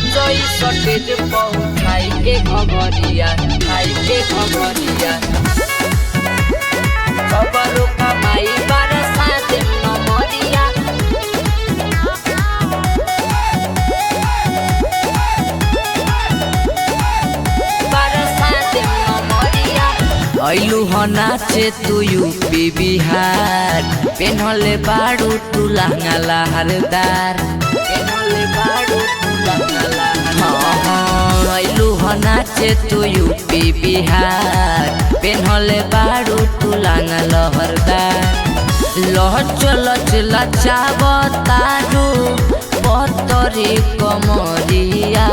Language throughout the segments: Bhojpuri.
नाचई सटेज बहु खाई के घघरिया सबरो कमाई बरसात नमरिया ऐलू ह नाचे तू यूपी बिहार पेन्हले बाड़ू तू लहंगा लहरदार ऐलू ह नाचे तू यूपी बिहार पेन्हले बाड़ू तू लहंगा लहरदार लह चल चला चावतारू पतरी कमरिया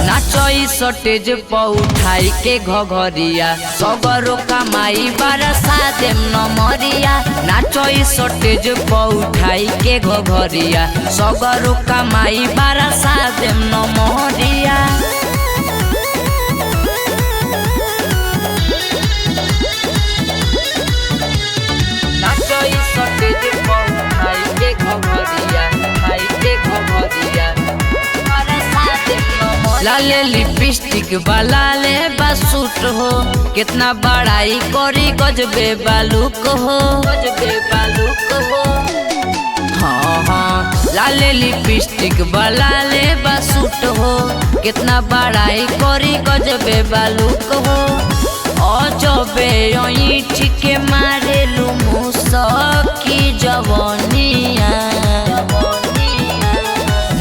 नाचई सटेज पउठाई के घघरिया सबरो कमाई बरसा देम नमरिया नाचई सटेज पउठाई के घघरिया सबरो कमाई बरसा देम नमरिया नाचई सटेज पउठाई के घघरिया लाले लिपस्टिक वाला ले बसूट हो कितना बड़ाई करी गजबे बालूक हो हाँ लाले लिपस्टिक वाला ले बसूट हो कितना बड़ाई करी गजबे बालूक हो अजबे ईठ के मारे लू मुसकी जवनिया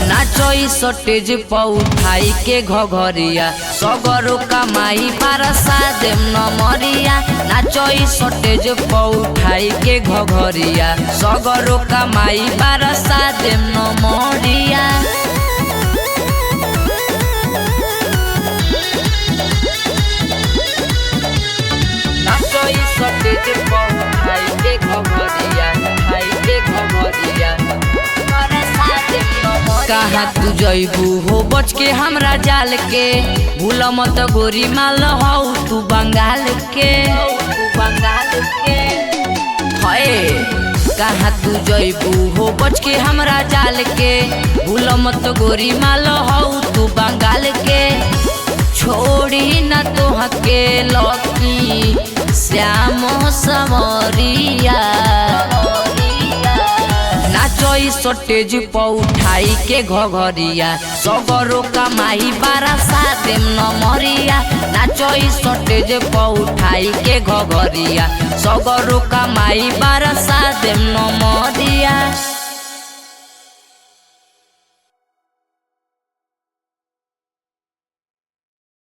नाचई सटेज पउठाई के घघरिया सबरो कमाई बरसा देम नमरिया नाचई सटेज पउठाई के घघरिया सबरो कमाई बरसा देम नमरिया नाचई सटेज पउठाई के घघरिया कहाँ तू जइबू हो बच के हमरा जाल के भूल मत गोरी माल हो तू बंगाल के कहाँ तू जइबू हो बच के हमरा जाल के भूल मत गोरी माल हो तू बंगाल के छोड़ी न तोहके लकी श्याम समरिया नाचई सटेज पउठाई के घघरिया सबरो कमाई बरसा देम नमरिया नाचई सटेज पउठाई के घघरिया सबरो कमाई बरसा देम नमरिया।